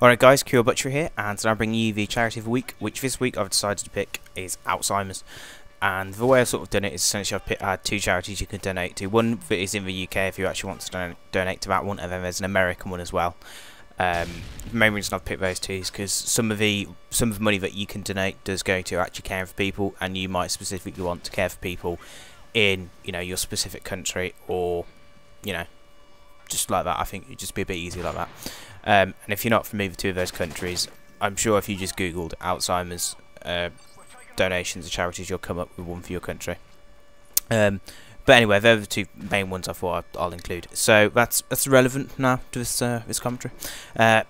Alright guys, Btry here, and today I'm bringing you the charity of the week, which this week I've decided to pick is Alzheimer's. And the way I've sort of done it is essentially I've had two charities you can donate to. One that is in the UK if you actually want to donate to that one, and then there's an American one as well. The main reason I've picked those two is because some of the money that you can donate does go to actually caring for people, and you might specifically want to care for people in, you know, your specific country, or, you know, just like that. I think it'd just be a bit easier like that. And if you're not familiar with two of those countries, I'm sure if you just googled Alzheimer's donations to charities, you'll come up with one for your country. But anyway, they're the two main ones I thought I'll include. So that's relevant now to this commentary.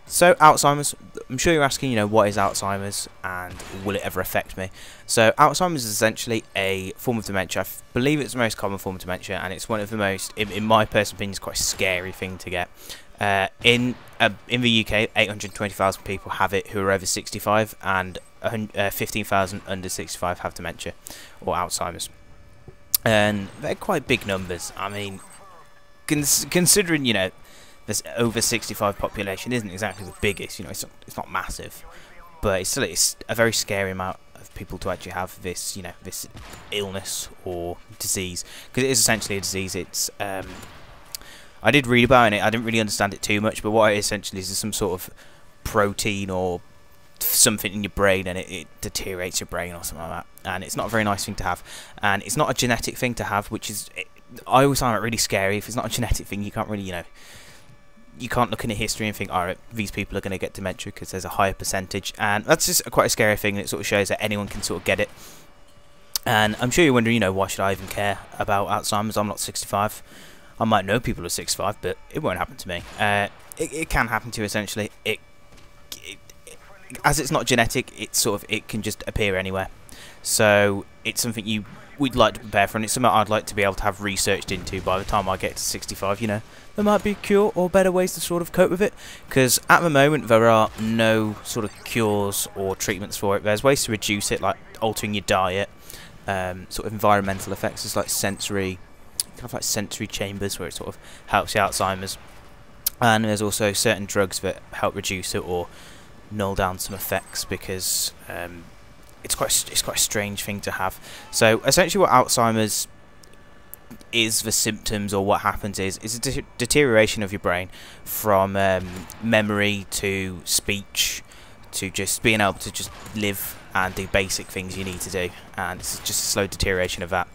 So Alzheimer's, I'm sure you're asking, you know, what is Alzheimer's and will it ever affect me? So Alzheimer's is essentially a form of dementia. I believe it's the most common form of dementia, and it's one of the most, in my personal opinion, it's quite a scary thing to get. In the UK, 820,000 people have it who are over 65, and 15,000 under 65 have dementia or Alzheimer's. And they're quite big numbers. I mean, considering, you know, this over 65 population isn't exactly the biggest, you know, it's not massive, but it's a very scary amount of people to actually have this, you know, this illness or disease, because it is essentially a disease. It's I did read about it. I didn't really understand it too much, but what it essentially is some sort of protein or something in your brain, and it deteriorates your brain or something like that. And it's not a very nice thing to have, and it's not a genetic thing to have, which is, I always find it really scary. If it's not a genetic thing, you can't really, you know, you can't look into history and think, alright, these people are going to get dementia because there's a higher percentage, and that's just quite a scary thing. And it sort of shows that anyone can sort of get it. And I'm sure you're wondering, you know, why should I even care about Alzheimer's? I'm not 65. I might know people who are 65, but it won't happen to me. It can happen to you, essentially. As it's not genetic, it can just appear anywhere. So it's something we'd like to prepare for, and it's something I'd like to be able to have researched into by the time I get to 65. You know, there might be a cure or better ways to sort of cope with it, because at the moment there are no sort of cures or treatments for it. There's ways to reduce it, like altering your diet, sort of environmental effects. It's like sensory chambers where it sort of helps the Alzheimer's, and there's also certain drugs that help reduce it or null down some effects, because it's quite a strange thing to have. So essentially what Alzheimer's is, the symptoms or what happens is a deterioration of your brain, from memory to speech to just being able to just live and do basic things you need to do, and it's just a slow deterioration of that.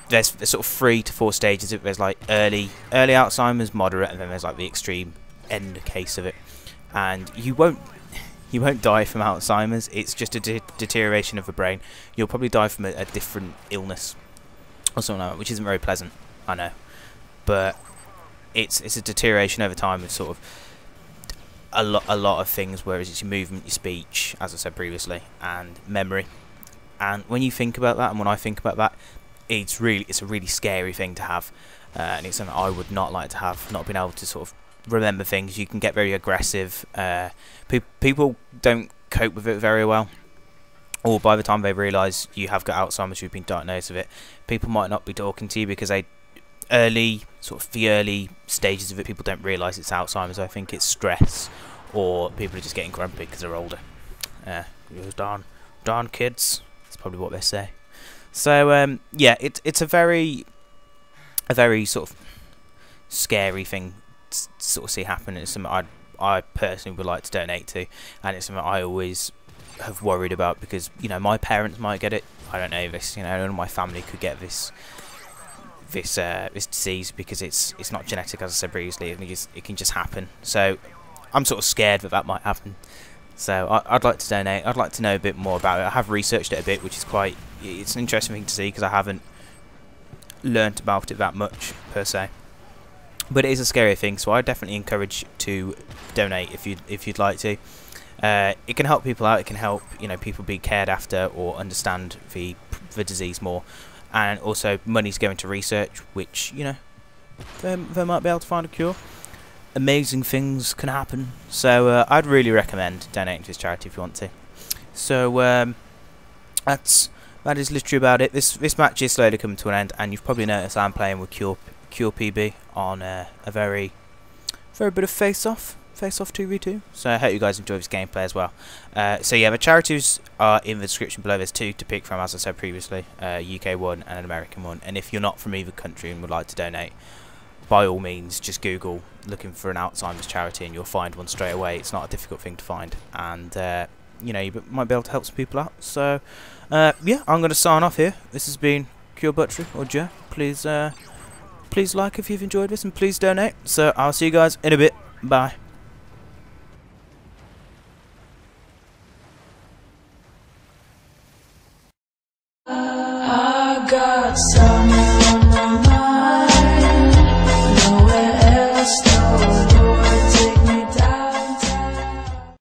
There's sort of 3 to 4 stages. There's like early Alzheimer's, moderate, and then there's like the extreme end case of it. And you won't die from Alzheimer's. It's just a deterioration of the brain. You'll probably die from a different illness or something like that, which isn't very pleasant, I know. But it's a deterioration over time of sort of a lot of things, whereas it's your movement, your speech, as I said previously, and memory. And when you think about that, and when I think about that, it's a really scary thing to have, and it's something I would not like to have, not being able to sort of remember things. You can get very aggressive. People don't cope with it very well, or by the time they realise you have got Alzheimer's, you've been diagnosed with it, people might not be talking to you because the early stages of it, people don't realise it's Alzheimer's. I think it's stress, or people are just getting grumpy because they're older. Those darn kids. That's probably what they say. So yeah, it's a very sort of scary thing to sort of see happen. It's something I personally would like to donate to, and it's something I always have worried about, because, you know, my parents might get it. I don't know this. You know, none of my family could get this disease, because it's not genetic, as I said previously. It can just happen. So I'm sort of scared that might happen. So I'd like to donate. I'd like to know a bit more about it. I have researched it a bit, which is it's an interesting thing to see, because I haven't learnt about it that much per se. But it is a scary thing, so I definitely encourage to donate if you'd like to. It can help people out. It can help, you know, people be cared after or understand the disease more, and also money's going to research, which, you know, they might be able to find a cure. Amazing things can happen, so I'd really recommend donating to this charity if you want to. So that is literally about it. This match is slowly coming to an end, and you've probably noticed I'm playing with Cure PB on a very bit of face-off. face off 2v2. So I hope you guys enjoy this gameplay as well. So yeah, the charities are in the description below. There's 2 to pick from, as I said previously, UK one and an American one. And if you're not from either country and would like to donate, by all means, just Google looking for an Alzheimer's charity and you'll find one straight away. It's not a difficult thing to find, and you know, you might be able to help some people out. So yeah, I'm going to sign off here. This has been Btry or Joe. Please please like if you've enjoyed this, and please donate. So I'll see you guys in a bit. Bye. I got some